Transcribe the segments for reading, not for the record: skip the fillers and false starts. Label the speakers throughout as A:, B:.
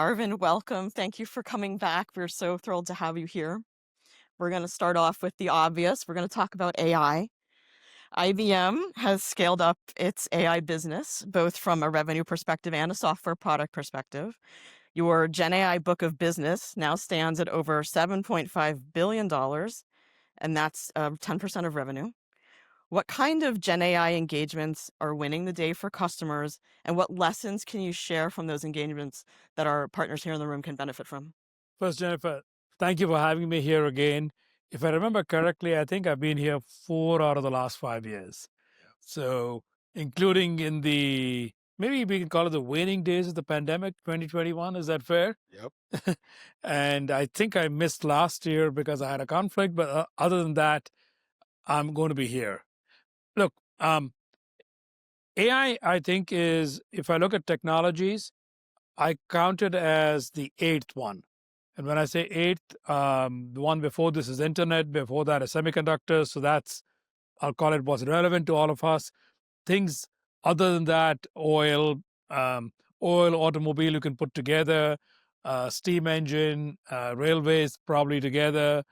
A: Arvind, welcome. Thank you for coming back. We're so thrilled to have you here. We're going to start off with the obvious. We're going to talk about AI. IBM has scaled up its AI business, both from a revenue perspective and a software product perspective. Your Gen AI book of business now stands at over $7.5 billion, and that's 10% of revenue. What kind of Gen AI engagements are winning the day for customers, and what lessons can you share from those engagements that our partners here in the room can benefit from?
B: First, Jennifer, thank you for having me here again. If I remember correctly, I think I've been here 4 out of the last 5 years. So, including in the, maybe we can call it the waning days of the pandemic, 2021, is that fair?
C: Yep.
B: And I think I missed last year because I had a conflict, but other than that, I'm going to be here. Look, AI, I think, is, if I look at technologies, I count it as the eighth one. And when I say eighth, the one before this is internet, before that is semiconductors. So that's, I'll call it what's relevant to all of us. Things other than that, automobile you can put together, steam engine, railways probably together,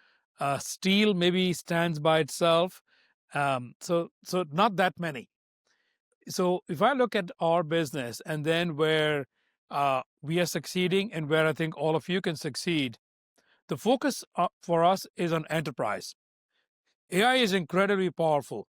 B: steel maybe stands by itself. So not that many. So if I look at our business and then where we are succeeding and where I think all of you can succeed, the focus for us is on enterprise. AI is incredibly powerful,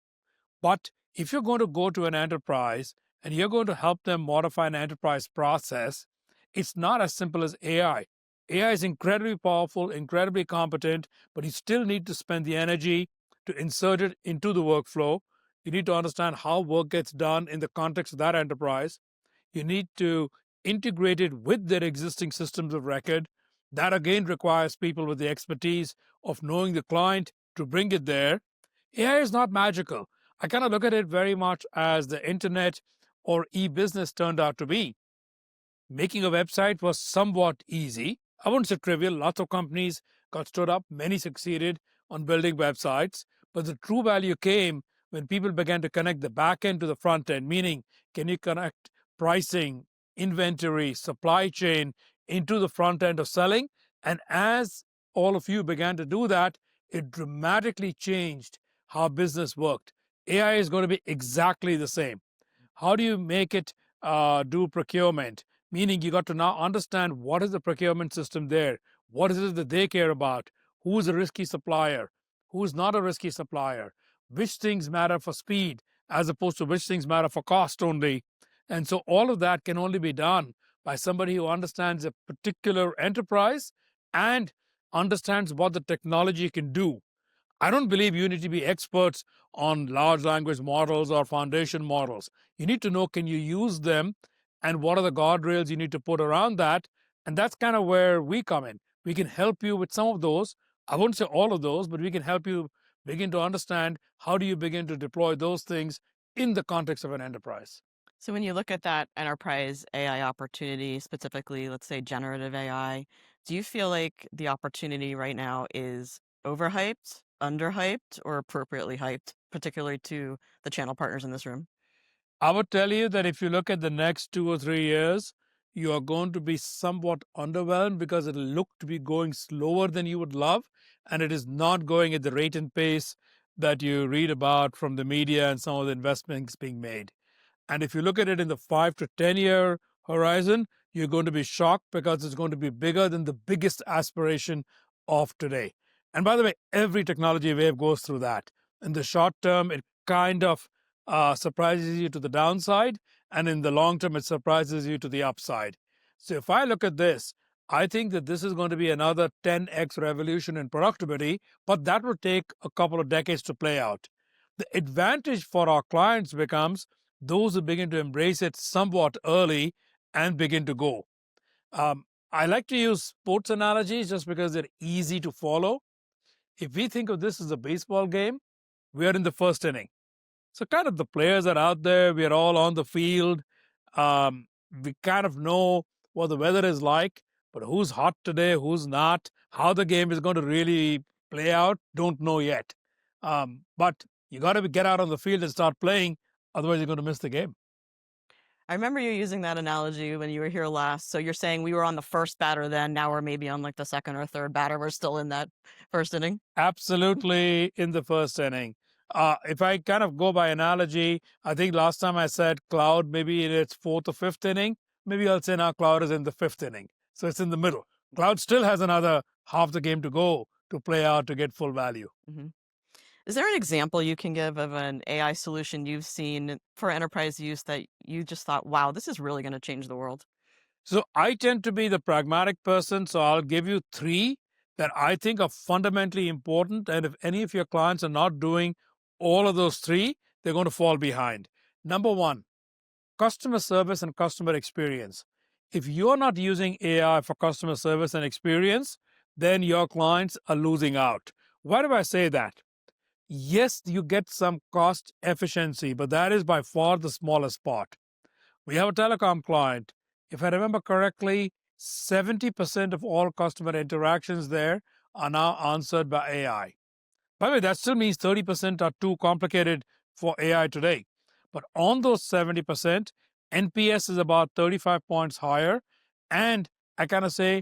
B: but if you're going to go to an enterprise and you're going to help them modify an enterprise process, it's not as simple as AI. AI is incredibly powerful, incredibly competent, but you still need to spend the energy to insert it into the workflow. You need to understand how work gets done in the context of that enterprise. You need to integrate it with their existing systems of record. That again requires people with the expertise of knowing the client to bring it there. AI is not magical. I kind of look at it very much as the internet or e-business turned out to be. Making a website was somewhat easy. I wouldn't say trivial. Lots of companies got stood up. Many succeeded on building websites. But the true value came when people began to connect the back end to the front end, meaning can you connect pricing, inventory, supply chain into the front end of selling? And as all of you began to do that, it dramatically changed how business worked. AI is going to be exactly the same. How do you make it do procurement? Meaning you got to now understand what is the procurement system there, what is it that they care about, who is a risky supplier, who is not a risky supplier, which things matter for speed as opposed to which things matter for cost only. And so all of that can only be done by somebody who understands a particular enterprise and understands what the technology can do. I don't believe you need to be experts on large language models or foundation models. You need to know, can you use them, and what are the guardrails you need to put around that? And that's kind of where we come in. We can help you with some of those. I wouldn't say all of those, but we can help you begin to understand how do you begin to deploy those things in the context of an enterprise.
A: So when you look at that enterprise AI opportunity, specifically, let's say generative AI, do you feel like the opportunity right now is overhyped, underhyped, or appropriately hyped, particularly to the channel partners in this room?
B: I would tell you that if you look at the next 2 or 3 years, you are going to be somewhat underwhelmed because it'll look to be going slower than you would love, and it is not going at the rate and pace that you read about from the media and some of the investments being made. And if you look at it in the 5 to 10 year horizon, you're going to be shocked because it's going to be bigger than the biggest aspiration of today. And by the way, every technology wave goes through that. In the short term, it kind of surprises you to the downside, and in the long term, it surprises you to the upside. So if I look at this, I think that this is going to be another 10x revolution in productivity, but that will take a couple of decades to play out. The advantage for our clients becomes those who begin to embrace it somewhat early and begin to go. I like to use sports analogies just because they're easy to follow. If we think of this as a baseball game, we are in the first inning. So kind of the players are out there. We are all on the field. We kind of know what the weather is like, but who's hot today, who's not, how the game is going to really play out, don't know yet. But you got to get out on the field and start playing. Otherwise, you're going to miss the game.
A: I remember you using that analogy when you were here last. So you're saying we were on the first batter then, now we're maybe on like the second or third batter. We're still in that first inning.
B: Absolutely in the first inning. If I kind of go by analogy, I think last time I said cloud maybe in its fourth or fifth inning. Maybe I'll say now cloud is in the fifth inning. So it's in the middle. Cloud still has another half the game to go to play out to get full value.
A: Hmm. Is there an example you can give of an AI solution you've seen for enterprise use that you just thought, wow, this is really going to change the world?
B: So I tend to be the pragmatic person. So I'll give you three that I think are fundamentally important. And if any of your clients are not doing all of those three, they're going to fall behind. Number one, customer service and customer experience. If you're not using AI for customer service and experience, then your clients are losing out. Why do I say that? Yes, you get some cost efficiency, but that is by far the smallest part. We have a telecom client. If I remember correctly, 70% of all customer interactions there are now answered by AI. By the way, that still means 30% are too complicated for AI today. But on those 70%, NPS is about 35 points higher. And I kind of say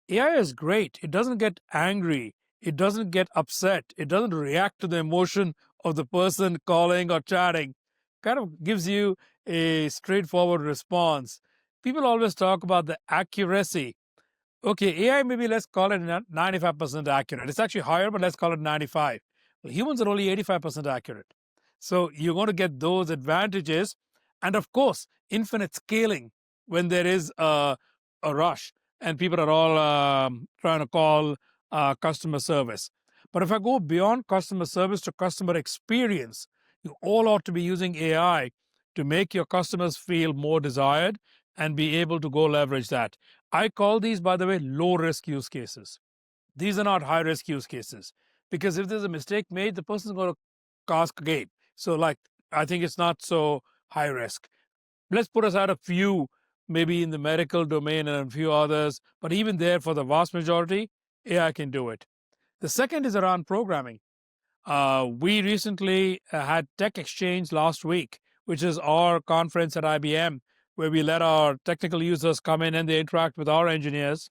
B: AI is great. It doesn't get angry. It doesn't get upset. It doesn't react to the emotion of the person calling or chatting. Kind of gives you a straightforward response. People always talk about the accuracy. Okay, AI maybe let's call it 95% accurate. It's actually higher, but let's call it 95. Well, humans are only 85% accurate. So you're going to get those advantages. And of course, infinite scaling when there is a rush and people are all trying to call customer service. But if I go beyond customer service to customer experience, you all ought to be using AI to make your customers feel more desired and be able to go leverage that. I call these, by the way, low risk use cases. These are not high risk use cases because if there's a mistake made, the person's going to cask again. So, like, I think it's not so high risk. Let's put aside a few, maybe in the medical domain and a few others, but even there, for the vast majority, AI can do it. The second is around programming. We recently had Tech Exchange last week, which is our conference at IBM, where we let our technical users come in and they interact with our engineers.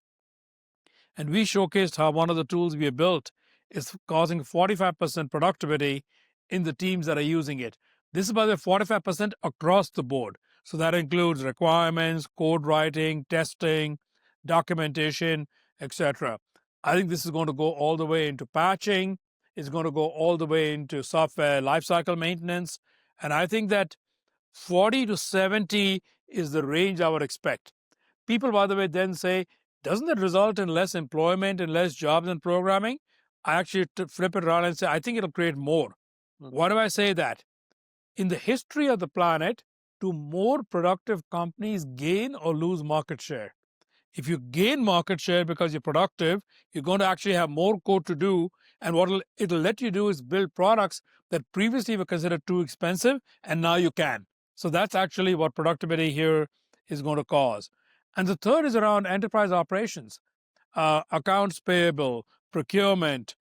B: And we showcased how one of the tools we have built is causing 45% productivity in the teams that are using it. This is by the 45% across the board. So that includes requirements, code writing, testing, documentation, etc. I think this is going to go all the way into patching. It's going to go all the way into software lifecycle maintenance. And I think that 40 to 70 is the range I would expect. People, by the way, then say, doesn't that result in less employment and less jobs in programming? I actually flip it around and say, I think it'll create more. Why do I say that? In the history of the planet, do more productive companies gain or lose market share? If you gain market share because you're productive, you're going to actually have more code to do. And what it'll let you do is build products that previously were considered too expensive, and now you can. So that's actually what productivity here is going to cause. And the third is around enterprise operations, accounts payable, procurement,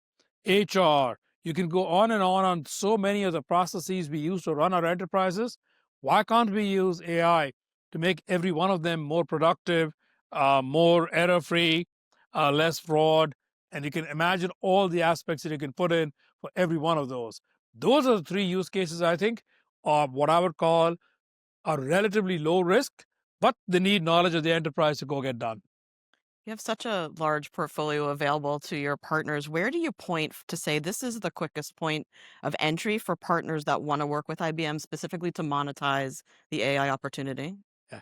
B: HR. You can go on so many of the processes we use to run our enterprises. Why can't we use AI to make every one of them more productive, more error free, less fraud? And you can imagine all the aspects that you can put in for every one of those. Those are the three use cases, I think, of what I would call are relatively low risk, but they need knowledge of the enterprise to go get done.
A: You have such a large portfolio available to your partners. Where do you point to say this is the quickest point of entry for partners that want to work with IBM specifically to monetize the AI opportunity?
B: Yeah.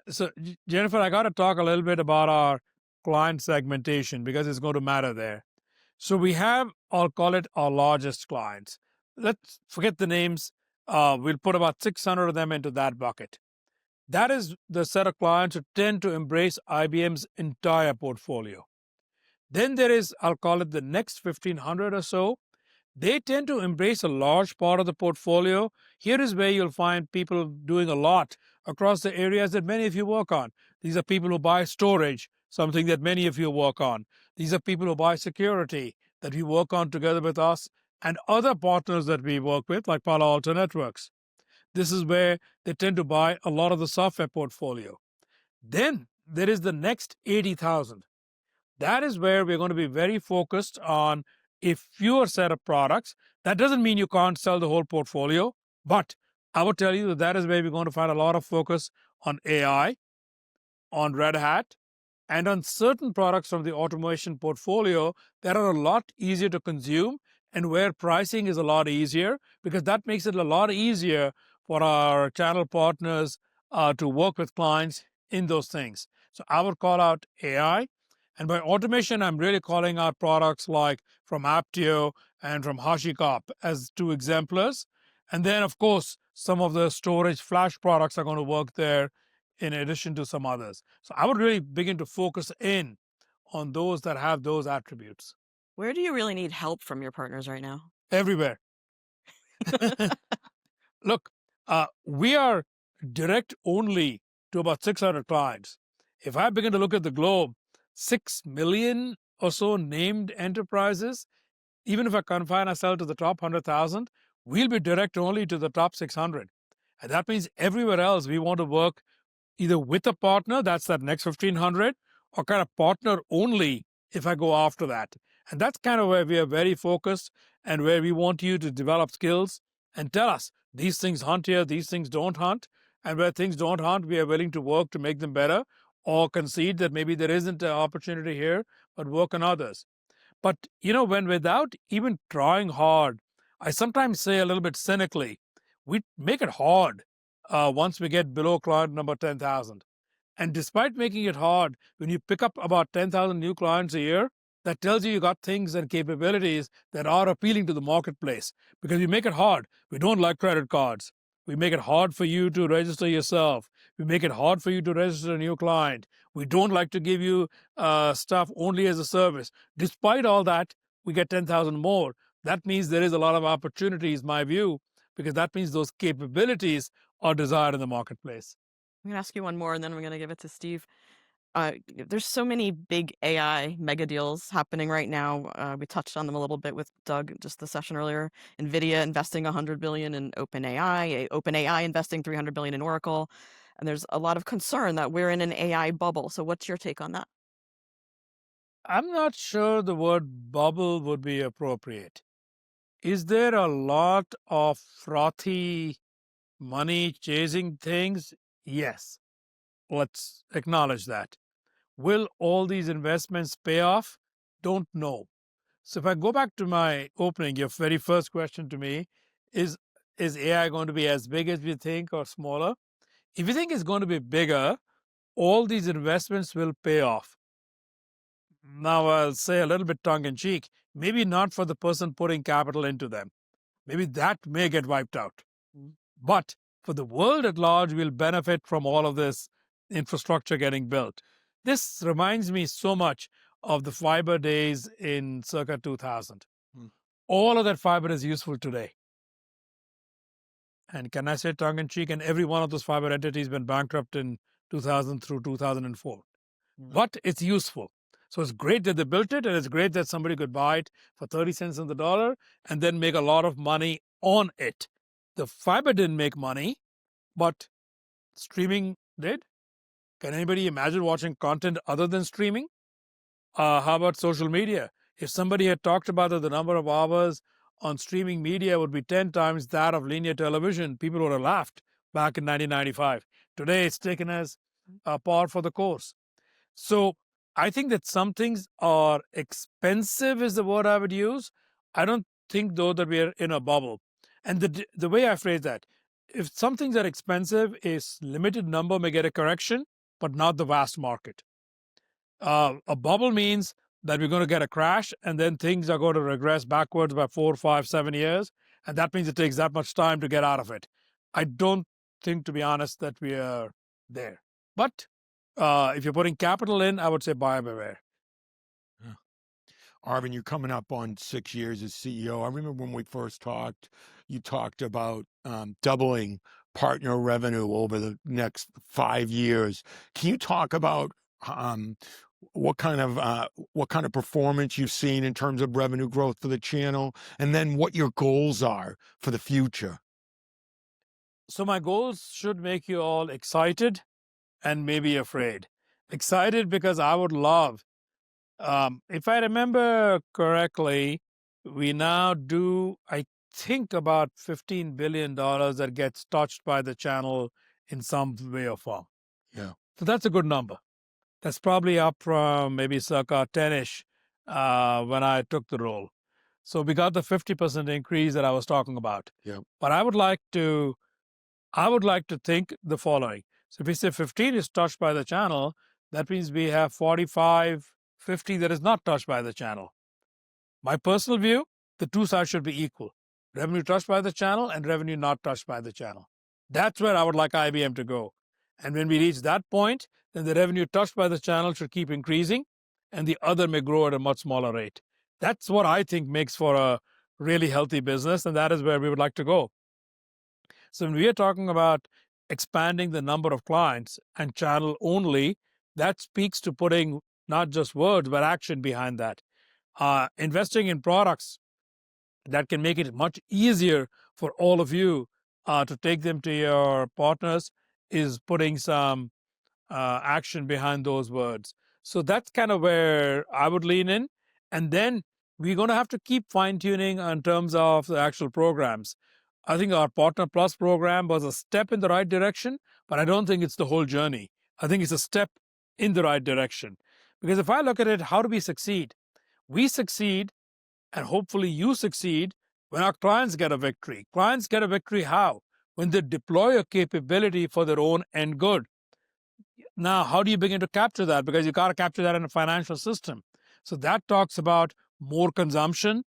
B: So, Jennifer, I got to talk a little bit about our client segmentation because it's going to matter there. So, we have, I'll call it our largest clients. Let's forget the names. We'll put about 600 of them into that bucket. That is the set of clients who tend to embrace IBM's entire portfolio. Then there is, I'll call it the next 1500 or so. They tend to embrace a large part of the portfolio. Here is where you'll find people doing a lot across the areas that many of you work on. These are people who buy storage, something that many of you work on. These are people who buy security that we work on together with us and other partners that we work with, like Palo Alto Networks. This is where they tend to buy a lot of the software portfolio. Then there is the next 80,000. That is where we're going to be very focused on a fewer set of products. That doesn't mean you can't sell the whole portfolio, but I would tell you that that is where we're going to find a lot of focus on AI, on Red Hat, and on certain products from the automation portfolio that are a lot easier to consume and where pricing is a lot easier, because that makes it a lot easier for our channel partners to work with clients in those things. So I would call out AI. And by automation, I'm really calling out products like from Aptio and from HashiCorp as two exemplars. And then, of course, some of the storage flash products are going to work there in addition to some others. So I would really begin to focus in on those that have those attributes
A: Where do you really need help from your partners right now?
B: everywhere. Look, we are direct only to about 600 clients. If I begin to look at the globe, 6 million or so named enterprises, even if I confine ourselves to the top 100,000, we'll be direct only to the top 600. And that means everywhere else we want to work either with a partner, that's that next 1,500, or kind of partner only if I go after that. And that's kind of where we are very focused and where we want you to develop skills and tell us these things hunt here, these things don't hunt. And where things don't hunt, we are willing to work to make them better or concede that maybe there isn't an opportunity here, but work on others. But, when without even trying hard, I sometimes say a little bit cynically, we make it hard once we get below client number 10,000. And despite making it hard, when you pick up about 10,000 new clients a year, that tells you got things and capabilities that are appealing to the marketplace because we make it hard. We don't like credit cards. We make it hard for you to register yourself. We make it hard for you to register a new client. We don't like to give you stuff only as a service. Despite all that, we get 10,000 more. That means there is a lot of opportunities, my view, because that means those capabilities are desired in the marketplace.
A: I'm gonna ask you one more, and then we're gonna give it to Steve. There's so many big AI mega deals happening right now. We touched on them a little bit with Doug just the session earlier. NVIDIA investing 100 billion in OpenAI, OpenAI investing 300 billion in Oracle, and there's a lot of concern that we're in an AI bubble. So, what's your take on that?
B: I'm not sure the word bubble would be appropriate. Is there a lot of frothy money chasing things? Yes. Let's acknowledge that. Will all these investments pay off? Don't know. So if I go back to my opening, your very first question to me is is AI going to be as big as we think or smaller? If you think it's going to be bigger, all these investments will pay off. Now, I'll say a little bit tongue in cheek, maybe not for the person putting capital into them. Maybe that may get wiped out.
A: Mm.
B: But for the world at large, we'll benefit from all of this infrastructure getting built. This reminds me so much of the fiber days in circa 2000.
C: Mm.
B: All of that fiber is useful today. And can I say tongue in cheek? And every one of those fiber entities been bankrupt in 2000 through 2004. But it's useful. So it's great that they built it, and it's great that somebody could buy it for 30 cents on the dollar and then make a lot of money on it. The fiber didn't make money, but streaming did. Can anybody imagine watching content other than streaming? How about social media? If somebody had talked about that the number of hours on streaming media would be 10 times that of linear television, people would have laughed back in 1995. Today, it's taken as par for the course. So I think that some things are expensive is the word I would use. I don't think, though, that we are in a bubble. And the way I phrase that, if some things are expensive, a limited number may get a correction, but not the vast market. A bubble means that we're going to get a crash and then things are going to regress backwards by 4, 5, 7 years. And that means it takes that much time to get out of it. I don't think, to be honest, that we are there. But if you're putting capital in, I would say buyer beware.
C: Arvind, you're coming up on 6 years as CEO. I remember when we first talked, you talked about doubling partner revenue over the next 5 years. Can you talk about what kind of performance you've seen in terms of revenue growth for the channel, and then what your goals are for the future?
B: So my goals should make you all excited and maybe afraid. Excited because I would love, if I remember correctly, we now do, I think, about $15 billion that gets touched by the channel in some way or form.
C: Yeah.
B: So that's a good number. That's probably up from maybe circa 10-ish when I took the role. So we got the 50% increase that I was talking about.
C: Yeah.
B: But I would like to think the following. So if we say 15 is touched by the channel, that means we have 45, 50 that is not touched by the channel. My personal view, the two sides should be equal. Revenue touched by the channel and revenue not touched by the channel. That's where I would like IBM to go. And when we reach that point, then the revenue touched by the channel should keep increasing and the other may grow at a much smaller rate. That's what I think makes for a really healthy business, and that is where we would like to go. So when we are talking about expanding the number of clients and channel only, that speaks to putting not just words, but action behind that. Investing in products that can make it much easier for all of you to take them to your partners is putting some action behind those words. So that's kind of where I would lean in. And then we're going to have to keep fine tuning in terms of the actual programs. I think our Partner Plus program was a step in the right direction, but I don't think it's the whole journey. I think it's a step in the right direction. Because if I look at it, how do we succeed? We succeed, and hopefully you succeed, when our clients get a victory. Clients get a victory how? When they deploy a capability for their own end good. Now, how do you begin to capture that? Because you got to capture that in a financial system. So that talks about more consumption,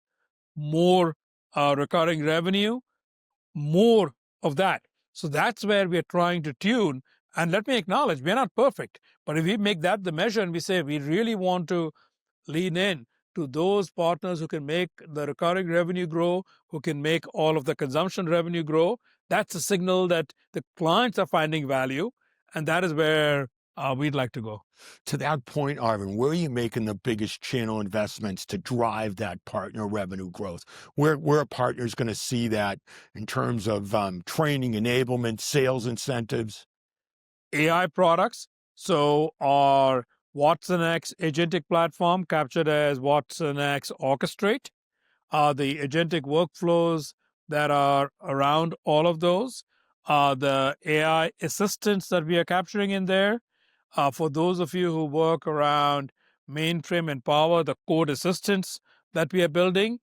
B: more recurring revenue, more of that. So that's where we're trying to tune. And let me acknowledge, we're not perfect. But if we make that the measure and we say we really want to lean in to those partners who can make the recurring revenue grow, who can make all of the consumption revenue grow, that's a signal that the clients are finding value. And that is where we'd like to go.
C: To that point, Arvind, where are you making the biggest channel investments to drive that partner revenue growth? Where are partners going to see that in terms of training, enablement, sales incentives?
B: AI products. So our Watson X agentic platform, captured as Watson X Orchestrate, the agentic workflows that are around all of those, the AI assistants that we are capturing in there. For those of you who work around mainframe and power, the code assistants that we are building.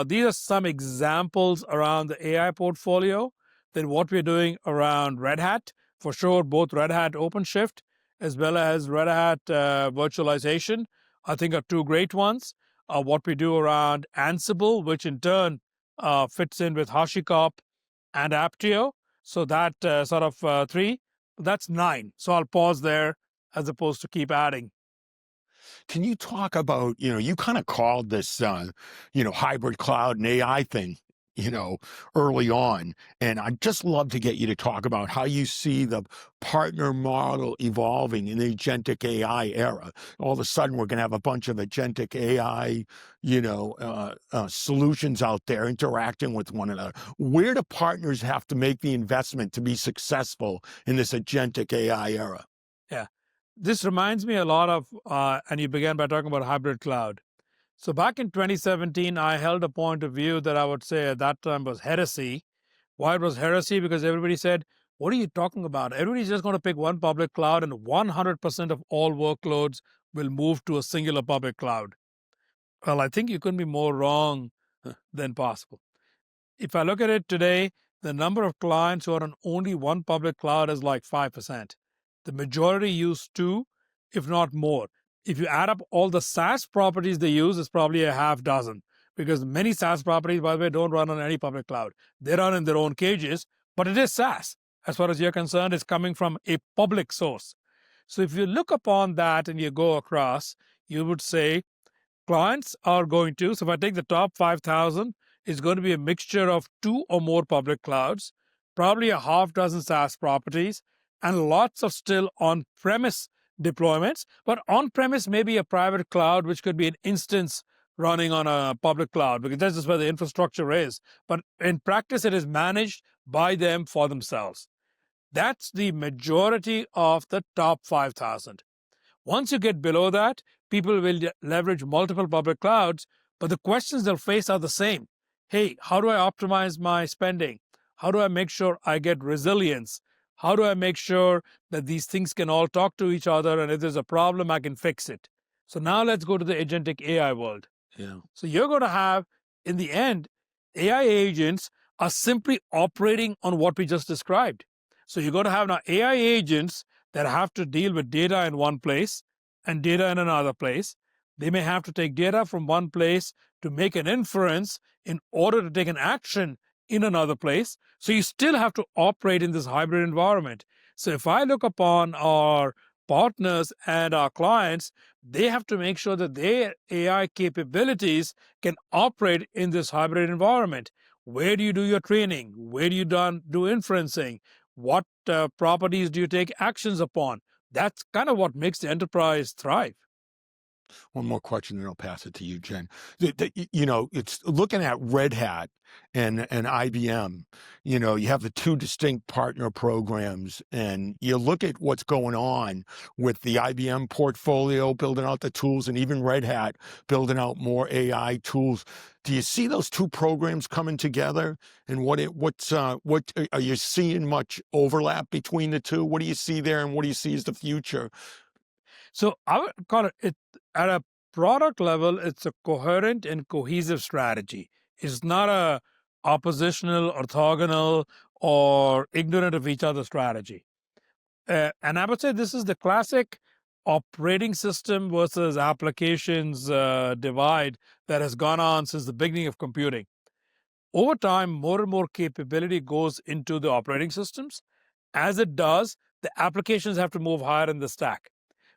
B: These are some examples around the AI portfolio. Then what we're doing around Red Hat, for sure, both Red Hat OpenShift as well as Red Hat virtualization, I think are two great ones. What we do around Ansible, which in turn fits in with HashiCorp and Aptio. So that sort of 3, that's 9. So I'll pause there as opposed to keep adding.
C: Can you talk about, you kind of called this, hybrid cloud and AI thing, early on. And I'd just love to get you to talk about how you see the partner model evolving in the agentic AI era. All of a sudden, we're going to have a bunch of agentic AI, solutions out there interacting with one another. Where do partners have to make the investment to be successful in this agentic AI era?
B: Yeah. This reminds me a lot of, and you began by talking about hybrid cloud. So back in 2017, I held a point of view that I would say at that time was heresy. Why it was heresy? Because everybody said, what are you talking about? Everybody's just going to pick one public cloud and 100% of all workloads will move to a singular public cloud. Well, I think you couldn't be more wrong than possible. If I look at it today, the number of clients who are on only one public cloud is like 5%. The majority use 2, if not more. If you add up all the SaaS properties they use, it's probably a half dozen. Because many SaaS properties, by the way, don't run on any public cloud. They run in their own cages, but it is SaaS. As far as you're concerned, it's coming from a public source. So if you look upon that and you go across, you would say clients are going to, so if I take the top 5,000, it's going to be a mixture of 2 or more public clouds, probably a half dozen SaaS properties, and lots of still on-premise deployments. But on-premise may be a private cloud, which could be an instance running on a public cloud because that's just where the infrastructure is. But in practice, it is managed by them for themselves. That's the majority of the top 5,000. Once you get below that, people will leverage multiple public clouds, but the questions they'll face are the same. Hey, how do I optimize my spending? How do I make sure I get resilience? How do I make sure that these things can all talk to each other, and if there's a problem, I can fix it? So now let's go to the agentic AI world.
C: Yeah.
B: So you're going to have, in the end, AI agents are simply operating on what we just described. So you're going to have now AI agents that have to deal with data in one place and data in another place. They may have to take data from one place to make an inference in order to take an action in another place. So you still have to operate in this hybrid environment. So if I look upon our partners and our clients, they have to make sure that their AI capabilities can operate in this hybrid environment. Where do you do your training? Where do you do inferencing? What properties do you take actions upon? That's kind of what makes the enterprise thrive.
C: One more question, then I'll pass it to you, Jen. It's looking at Red Hat and IBM. You have the two distinct partner programs, and you look at what's going on with the IBM portfolio, building out the tools, and even Red Hat building out more AI tools. Do you see those two programs coming together? And what are you seeing much overlap between the two? What do you see there, and what do you see as the future?
B: So I would call it at a product level, it's a coherent and cohesive strategy. It's not a oppositional, orthogonal, or ignorant of each other strategy. And I would say this is the classic operating system versus applications divide that has gone on since the beginning of computing. Over time, more and more capability goes into the operating systems. As it does, the applications have to move higher in the stack.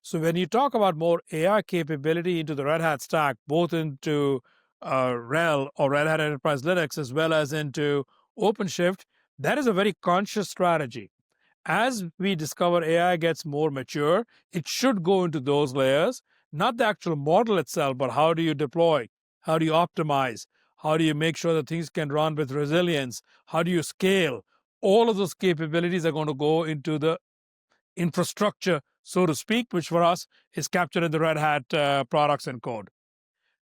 B: So when you talk about more AI capability into the Red Hat stack, both into RHEL or Red Hat Enterprise Linux, as well as into OpenShift, that is a very conscious strategy. As we discover AI gets more mature, it should go into those layers, not the actual model itself, but how do you deploy? How do you optimize? How do you make sure that things can run with resilience? How do you scale? All of those capabilities are going to go into the infrastructure, so to speak, which for us is captured in the Red Hat products and code.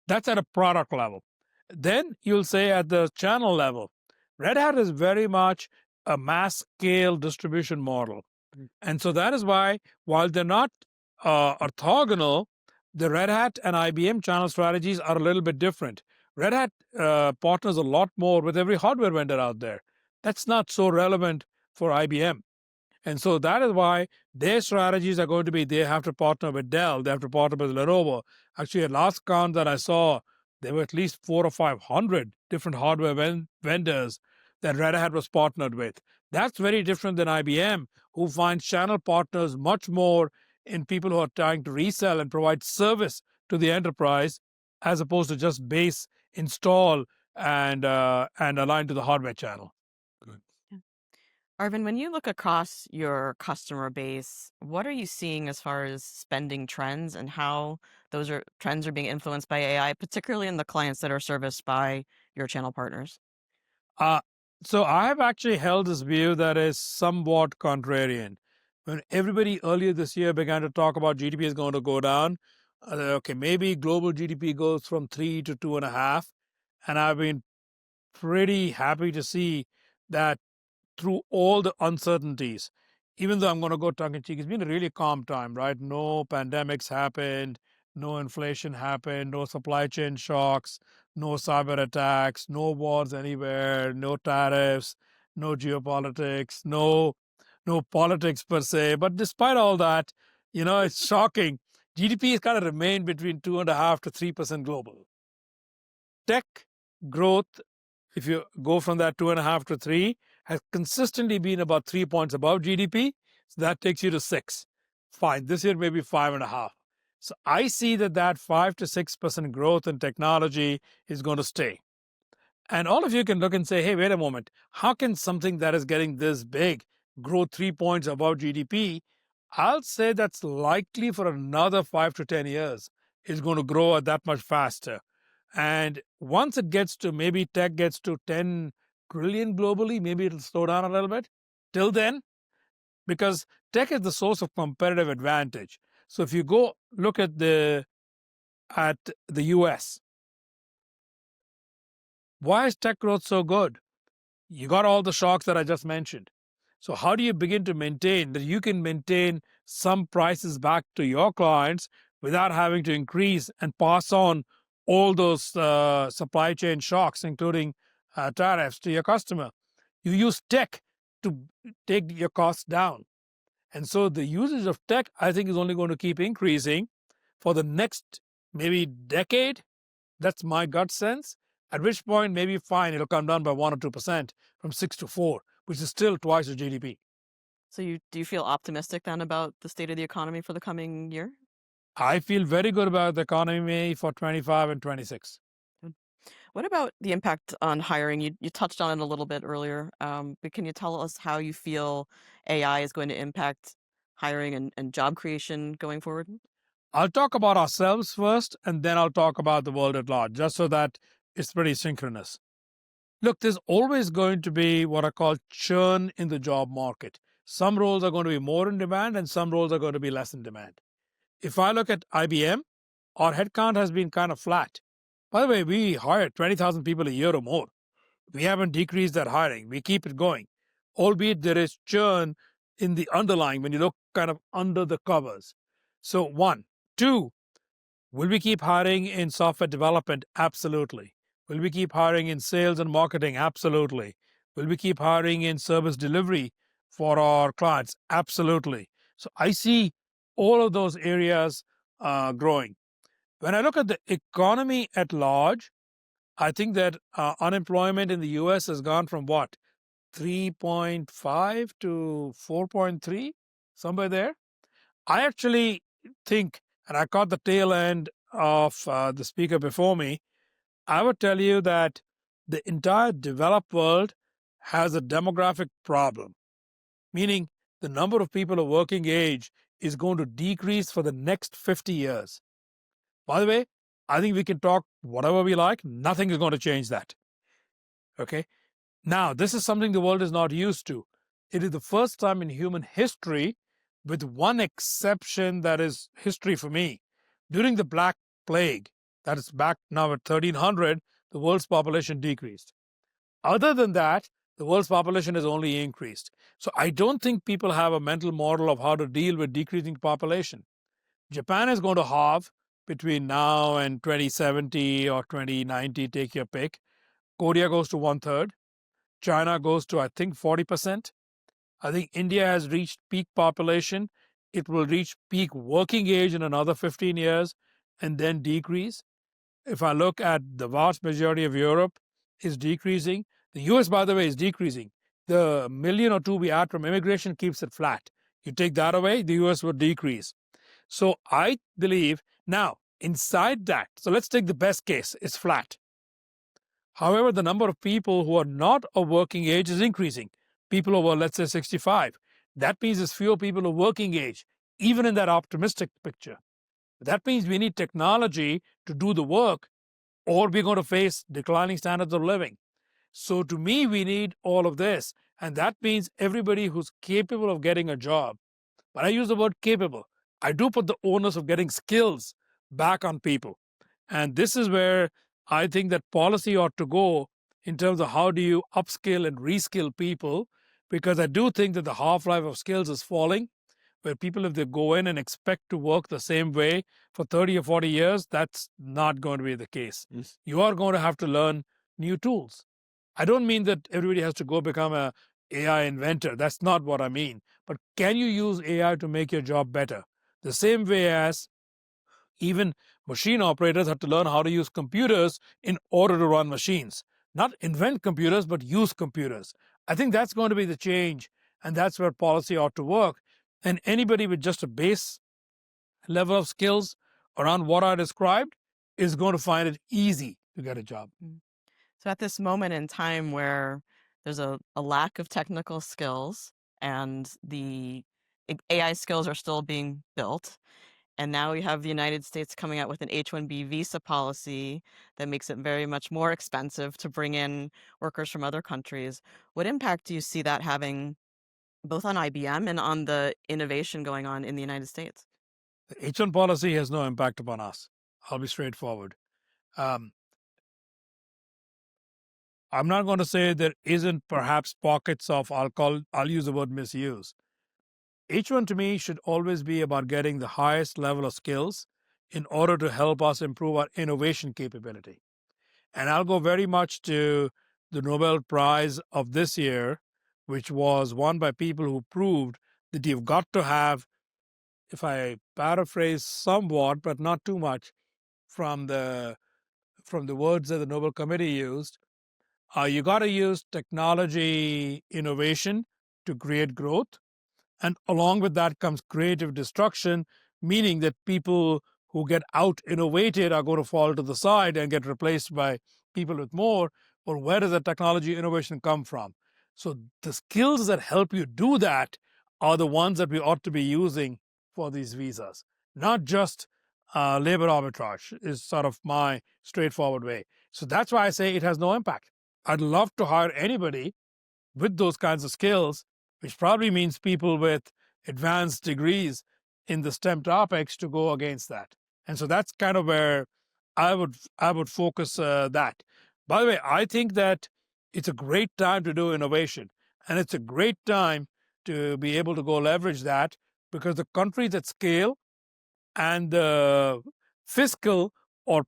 B: That's at a product level. Then you'll say at the channel level, Red Hat is very much a mass scale distribution model. And so that is why, while they're not orthogonal, the Red Hat and IBM channel strategies are a little bit different. Red Hat partners a lot more with every hardware vendor out there. That's not so relevant for IBM. And so that is why their strategies are going to be, they have to partner with Dell, they have to partner with Lenovo. Actually, at last count that I saw, there were at least 400 or 500 different hardware vendors that Red Hat was partnered with. That's very different than IBM, who finds channel partners much more in people who are trying to resell and provide service to the enterprise, as opposed to just base, install, and align to the hardware channel.
C: Good.
A: Arvind, when you look across your customer base, what are you seeing as far as spending trends and how those trends are being influenced by AI, particularly in the clients that are serviced by your channel partners?
B: So I have actually held this view that is somewhat contrarian. When everybody earlier this year began to talk about GDP is going to go down, okay, maybe global GDP goes from 3 to 2.5, and I've been pretty happy to see that through all the uncertainties, even though I'm going to go tongue in cheek, it's been a really calm time, right? No pandemics happened, no inflation happened, no supply chain shocks, no cyber attacks, no wars anywhere, no tariffs, no geopolitics, no politics per se. But despite all that, it's shocking. GDP has kind of remained between 2.5 to 3% global. Tech growth, if you go from that 2.5 to 3, has consistently been about 3 points above GDP. So that takes you to 6. Fine. This year, maybe 5.5. So I see that 5 to 6% growth in technology is going to stay. And all of you can look and say, hey, wait a moment. How can something that is getting this big grow 3 points above GDP? I'll say that's likely for another 5 to 10 years. It's going to grow at that much faster. And once it gets to, maybe tech gets to 10 trillion globally, maybe it'll slow down a little bit. Till then, because tech is the source of competitive advantage. So if you go look at the U.S., why is tech growth so good? You got all the shocks that I just mentioned. So how do you begin to maintain that you can maintain some prices back to your clients without having to increase and pass on all those supply chain shocks, including tariffs, to your customer? You use tech to take your costs down. And so the usage of tech, I think, is only going to keep increasing for the next maybe decade. That's my gut sense. At which point, maybe fine, it'll come down by 1 or 2% from 6 to 4, which is still twice the GDP.
A: So do you feel optimistic then about the state of the economy for the coming year?
B: I feel very good about the economy for 25 and 26.
A: Good. What about the impact on hiring? You touched on it a little bit earlier, but can you tell us how you feel AI is going to impact hiring and job creation going forward?
B: I'll talk about ourselves first, and then I'll talk about the world at large, just so that it's pretty synchronous. Look, there's always going to be what I call churn in the job market. Some roles are going to be more in demand, and some roles are going to be less in demand. If I look at IBM, our headcount has been kind of flat. By the way, we hire 20,000 people a year or more. We haven't decreased that hiring. We keep it going, albeit there is churn in the underlying when you look kind of under the covers. So, one. Two, will we keep hiring in software development? Absolutely. Will we keep hiring in sales and marketing? Absolutely. Will we keep hiring in service delivery for our clients? Absolutely. So I see all of those areas growing. When I look at the economy at large, I think that unemployment in the US has gone from what? 3.5 to 4.3, somewhere there. I actually think, and I caught the tail end of the speaker before me, I would tell you that the entire developed world has a demographic problem, meaning the number of people of working age is going to decrease for the next 50 years. By the way, I think we can talk whatever we like, nothing is going to change that. Okay? Now, this is something the world is not used to. It is the first time in human history, with one exception that is history for me. During the Black Plague, that is back now at 1300, the world's population decreased. Other than that, the world's population has only increased. So I don't think people have a mental model of how to deal with decreasing population. Japan is going to halve between now and 2070 or 2090, take your pick. Korea goes to 1/3. China goes to, I think, 40%. I think India has reached peak population. It will reach peak working age in another 15 years and then decrease. If I look at the vast majority of Europe, is decreasing. The US, by the way, is decreasing. The million or two we add from immigration keeps it flat. You take that away, the US would decrease. So I believe, now, inside that, so let's take the best case, it's flat. However, the number of people who are not of working age is increasing. People over, let's say, 65. That means there's fewer people of working age, even in that optimistic picture. That means we need technology to do the work, or we're going to face declining standards of living. So to me, we need all of this. And that means everybody who's capable of getting a job. When I use the word capable, I do put the onus of getting skills back on people. And this is where I think that policy ought to go in terms of how do you upskill and reskill people, because I do think that the half-life of skills is falling, where people, if they go in and expect to work the same way for 30 or 40 years, that's not going to be the case.
C: Yes.
B: You are going to have to learn new tools. I don't mean that everybody has to go become a AI inventor. That's not what I mean. But can you use AI to make your job better? The same way as even machine operators have to learn how to use computers in order to run machines. Not invent computers, but use computers. I think that's going to be the change, and that's where policy ought to work. And anybody with just a base level of skills around what I described is going to find it easy to get a job.
A: So at this moment in time where there's a lack of technical skills and the AI skills are still being built, And now we have the United States coming out with an H-1B visa policy that makes it very much more expensive to bring in workers from other countries. What impact do you see that having both on IBM and on the innovation going on in the United States?
B: The H1 policy has no impact upon us. I'll be straightforward. Um, I'm not going to say there isn't perhaps pockets of, I'll use the word misuse. H1 to me should always be about getting the highest level of skills in order to help us improve our innovation capability. And I'll go very much to the Nobel Prize of this year, which was won by people who proved that you've got to have, if I paraphrase somewhat, but not too much, from the words that the Nobel Committee used, you got to use technology innovation to create growth. And along with that comes creative destruction, meaning that people who get out innovated are going to fall to the side and get replaced by people with more. Or where does the technology innovation come from? So the skills that help you do that are the ones that we ought to be using for these visas, not just labor arbitrage is sort of my straightforward way. So that's why I say it has no impact. I'd love to hire anybody with those kinds of skills, which probably means people with advanced degrees in the STEM topics to go against that. And so that's kind of where I would focus that. By the way, I think that it's a great time to do innovation, and it's a great time to be able to go leverage that because the countries at scale and the fiscal or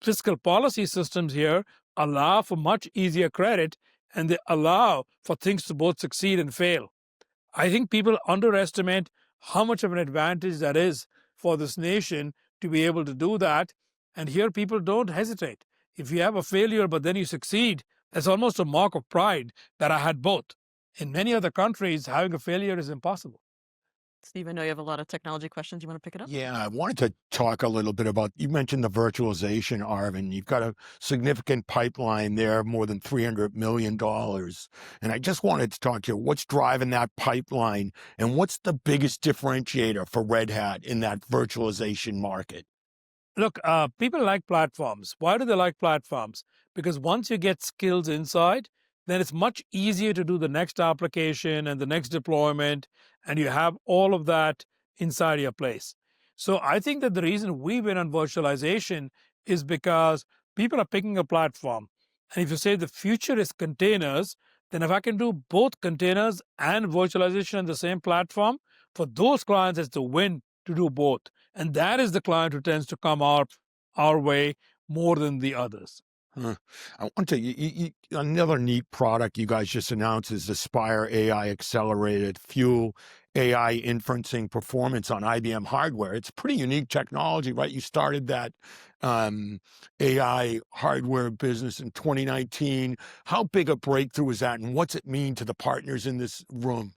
B: fiscal policy systems here allow for much easier credit and they allow for things to both succeed and fail. I think people underestimate how much of an advantage that is for this nation to be able to do that. And here people don't hesitate. If you have a failure but then you succeed, that's almost a mark of pride that I had both. In many other countries, having a failure is impossible.
A: Steve, I know you have a lot of technology questions. You want to pick it up?
C: Yeah, I wanted to talk a little bit about, you mentioned the virtualization, Arvind. You've got a significant pipeline there, more than $300 million. And I just wanted to talk to you, what's driving that pipeline and what's the biggest differentiator for Red Hat in that virtualization market?
B: Look, people like platforms. Why do they like platforms? Because once you get skills inside, then it's much easier to do the next application and the next deployment, and you have all of that inside your place. So I think that the reason we win on virtualization is because people are picking a platform. And if you say the future is containers, then if I can do both containers and virtualization on the same platform, for those clients, it's the win to do both. And that is the client who tends to come our way more than the others.
C: I want to, another neat product you guys just announced is the Spire AI Accelerated Fuel AI Inferencing Performance on IBM hardware. It's pretty unique technology, right? You started that AI hardware business in 2019. How big a breakthrough is that, and what's it mean to the partners in this room?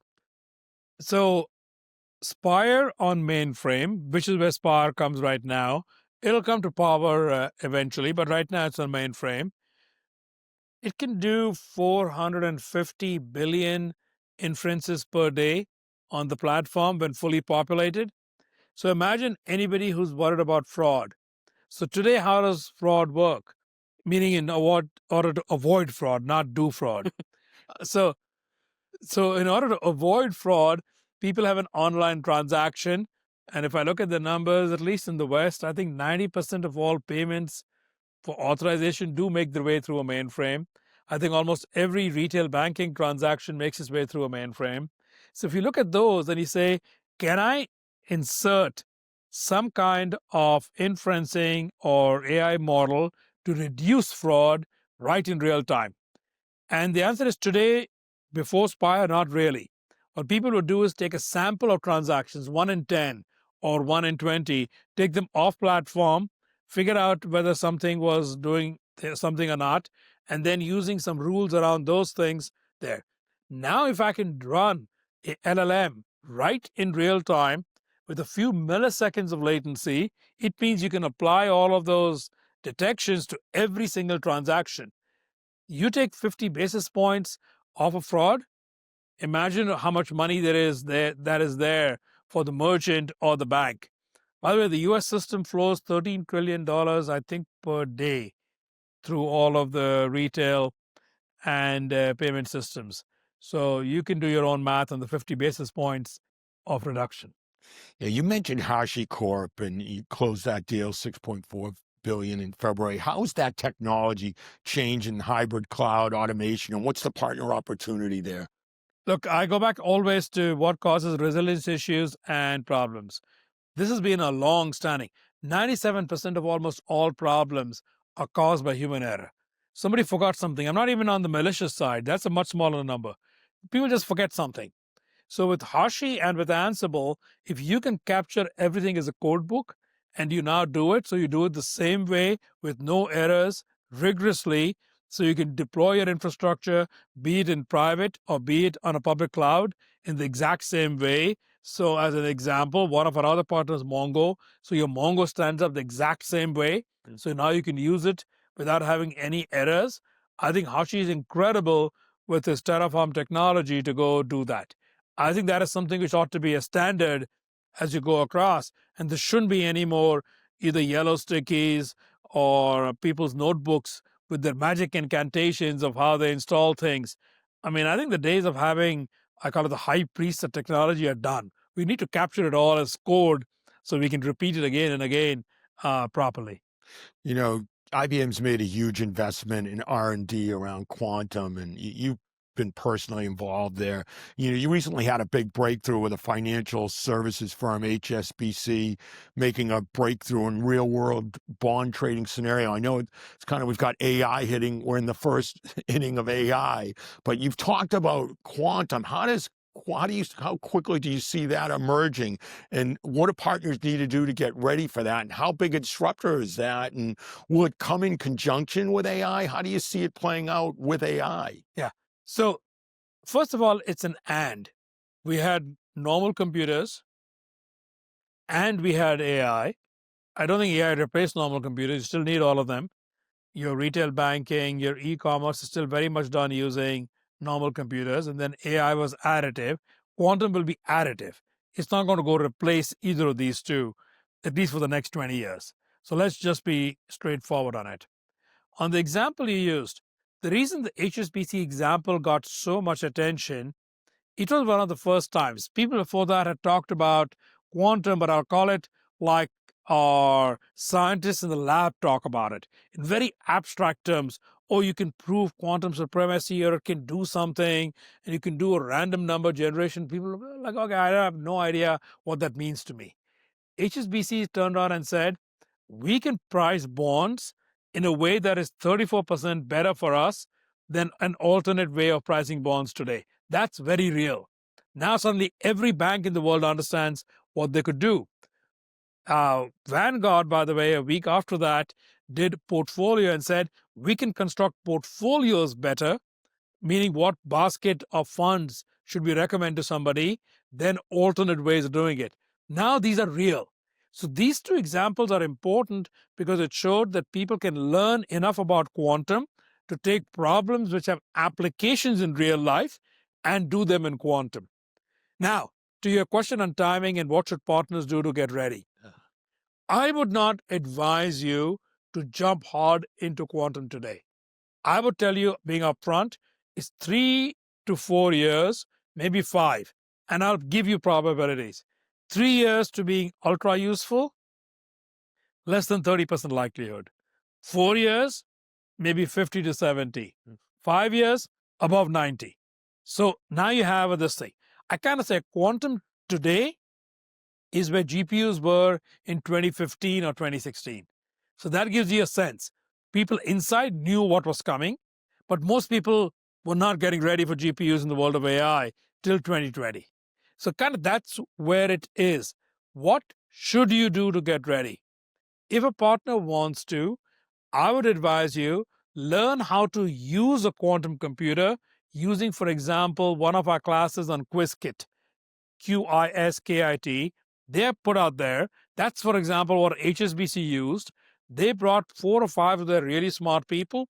B: So Spire on mainframe, which is where Spire comes right now. It'll come to Power eventually, but right now it's on mainframe. It can do 450 billion inferences per day on the platform when fully populated. So imagine anybody who's worried about fraud. So today, how does fraud work? Meaning in order to avoid fraud, not do fraud. So in order to avoid fraud, people have an online transaction. And if I look at the numbers, at least in the West, I think 90% of all payments for authorization do make their way through a mainframe. I think almost every retail banking transaction makes its way through a mainframe. So if you look at those and you say, can I insert some kind of inferencing or AI model to reduce fraud right in real time? And the answer is today, before Spire, not really. What people would do is take a sample of transactions, 1 in 10 or 1 in 20, take them off platform, figure out whether something was doing something or not, and then using some rules around those things there. Now, if I can run a LLM right in real time with a few milliseconds of latency, it means you can apply all of those detections to every single transaction. You take 50 basis points off a fraud, imagine how much money that is there for the merchant or the bank. By the way, the U.S. system flows $13 trillion, I think, per day through all of the retail and payment systems. So you can do your own math on the 50 basis points of reduction.
C: Yeah, you mentioned HashiCorp, and you closed that deal, $6.4 billion in February. How is that technology changing hybrid cloud automation, and what's the partner opportunity there?
B: Look, I go back always to what causes resilience issues and problems. This has been a long standing. 97% of almost all problems are caused by human error. Somebody forgot something. I'm not even on the malicious side. That's a much smaller number. People just forget something. So with Hashi and with Ansible, if you can capture everything as a code book and you now do it, so you do it the same way with no errors, rigorously, so you can deploy your infrastructure, be it in private or be it on a public cloud, in the exact same way. So as an example, one of our other partners, Mongo, so your Mongo stands up the exact same way. So now you can use it without having any errors. I think Hashi is incredible with his Terraform technology to go do that. I think that is something which ought to be a standard as you go across. And there shouldn't be any more either yellow stickies or people's notebooks with their magic incantations of how they install things. I mean, I think the days of having, I call it the high priests of technology, are done. We need to capture it all as code so we can repeat it again and again properly.
C: You know, IBM's made a huge investment in R&D around quantum, and you've been personally involved there. You know, you recently had a big breakthrough with a financial services firm, HSBC, making a breakthrough in real world bond trading scenario. I know it's kind of, we've got AI hitting, we're in the first inning of AI, but you've talked about quantum. How quickly do you see that emerging, and what do partners need to do to get ready for that, and how big a disruptor is that, and will it come in conjunction with AI? How do you see it playing out with AI?
B: Yeah. So first of all, it's an and. We had normal computers and we had AI. I don't think AI replaced normal computers. You still need all of them. Your retail banking, your e-commerce is still very much done using normal computers. And then AI was additive. Quantum will be additive. It's not going to go replace either of these two, at least for the next 20 years. So let's just be straightforward on it. On the example you used, the reason the HSBC example got so much attention, it was one of the first times. People before that had talked about quantum, but I'll call it like our scientists in the lab talk about it in very abstract terms. Oh, you can prove quantum supremacy, or it can do something, and you can do a random number generation. People are like, okay, I have no idea what that means to me. HSBC turned around and said, we can price bonds in a way that is 34% better for us than an alternate way of pricing bonds today. That's very real. Now suddenly every bank in the world understands what they could do. Vanguard, by the way, a week after that, did portfolio and said, we can construct portfolios better, meaning what basket of funds should we recommend to somebody, then alternate ways of doing it. Now these are real. So these two examples are important because it showed that people can learn enough about quantum to take problems which have applications in real life and do them in quantum. Now, to your question on timing and what should partners do to get ready, I would not advise you to jump hard into quantum today. I would tell you, being upfront, it's 3 to 4 years, maybe 5, and I'll give you probabilities. 3 years to being ultra useful, less than 30% likelihood. 4 years, maybe 50 to 70. 5 years, above 90. So now you have this thing. I kind of say quantum today is where GPUs were in 2015 or 2016. So that gives you a sense. People inside knew what was coming, but most people were not getting ready for GPUs in the world of AI till 2020. So kind of that's where it is. What should you do to get ready? If a partner wants to, I would advise you learn how to use a quantum computer using, for example, one of our classes on Qiskit, Qiskit. They're put out there. That's, for example, what HSBC used. They brought 4 or 5 of their really smart people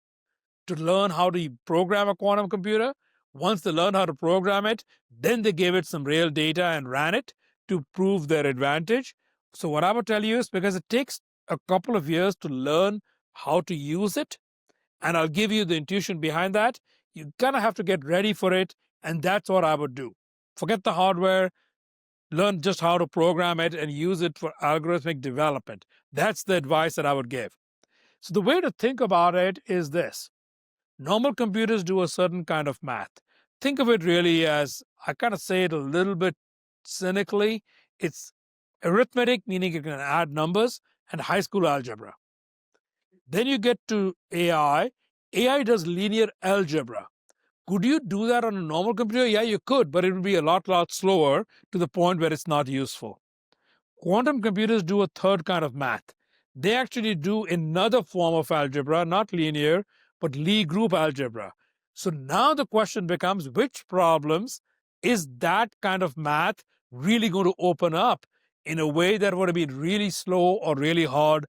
B: to learn how to program a quantum computer. Once they learned how to program it, then they gave it some real data and ran it to prove their advantage. So what I would tell you is, because it takes a couple of years to learn how to use it, and I'll give you the intuition behind that, you kind of have to get ready for it, and that's what I would do. Forget the hardware, learn just how to program it and use it for algorithmic development. That's the advice that I would give. So the way to think about it is this. Normal computers do a certain kind of math. Think of it really as, I kind of say it a little bit cynically, it's arithmetic, meaning you can add numbers, and high school algebra. Then you get to AI. AI does linear algebra. Could you do that on a normal computer? Yeah, you could, but it would be a lot slower, to the point where it's not useful. Quantum computers do a third kind of math. They actually do another form of algebra, not linear, but Lie group algebra. So now the question becomes, which problems is that kind of math really going to open up in a way that would have been really slow or really hard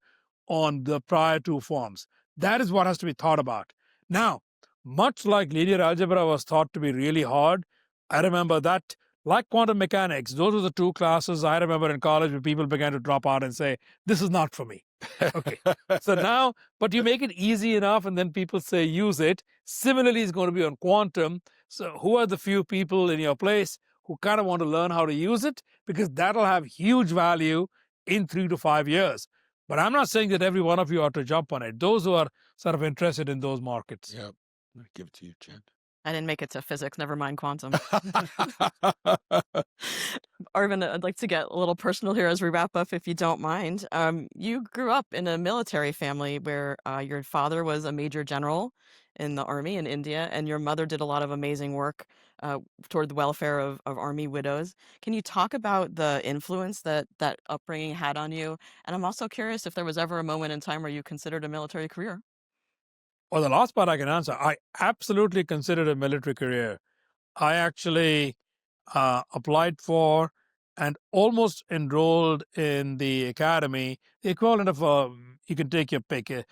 B: on the prior two forms? That is what has to be thought about. Now, much like linear algebra was thought to be really hard, I remember that, like quantum mechanics, those were the two classes I remember in college where people began to drop out and say, this is not for me. Okay. So now, but you make it easy enough and then people say, use it. Similarly, it's going to be on quantum. So who are the few people in your place who kind of want to learn how to use it? Because that'll have huge value in 3 to 5 years. But I'm not saying that every one of you ought to jump on it. Those who are sort of interested in those markets.
C: Yeah. I'm going to give it to you, Jen.
A: I didn't make it to physics, never mind quantum. Arvind, I'd like to get a little personal here as we wrap up, if you don't mind. You grew up in a military family where your father was a major general in the army in India, and your mother did a lot of amazing work toward the welfare of army widows. Can you talk about the influence that that upbringing had on you? And I'm also curious if there was ever a moment in time where you considered a military career.
B: Well, the last part I can answer. I absolutely considered a military career. I actually applied for and almost enrolled in the academy, the equivalent of you can take your pick. It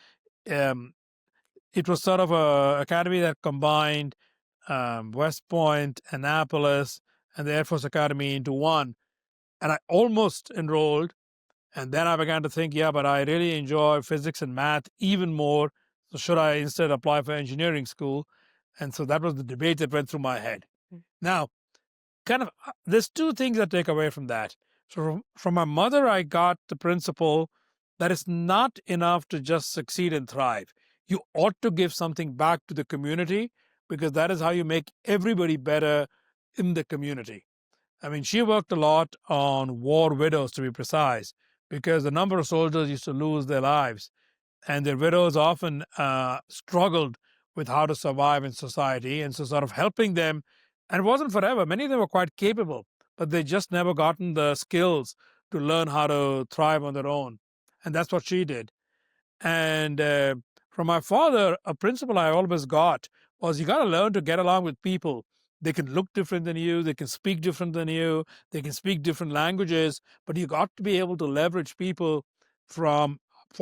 B: was sort of a academy that combined West Point, Annapolis, and the Air Force Academy into one. And I almost enrolled. And then I began to think, yeah, but I really enjoy physics and math even more. So should I instead apply for engineering school? And so that was the debate that went through my head. Now, kind of, there's two things I take away from that. So from my mother, I got the principle that it's not enough to just succeed and thrive. You ought to give something back to the community, because that is how you make everybody better in the community. I mean, she worked a lot on war widows, to be precise, because the number of soldiers used to lose their lives, and their widows often struggled with how to survive in society. And so sort of helping them, and it wasn't forever. Many of them were quite capable, but they just never gotten the skills to learn how to thrive on their own. And that's what she did. And from my father, a principle I always got was, you got to learn to get along with people. They can look different than you, they can speak different than you, they can speak different languages, but you got to be able to leverage people for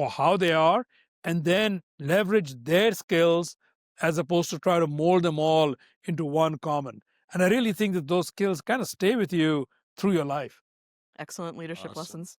B: how they are, and then leverage their skills as opposed to try to mold them all into one common. And I really think that those skills kind of stay with you through your life.
A: Excellent leadership
C: Awesome.
A: lessons.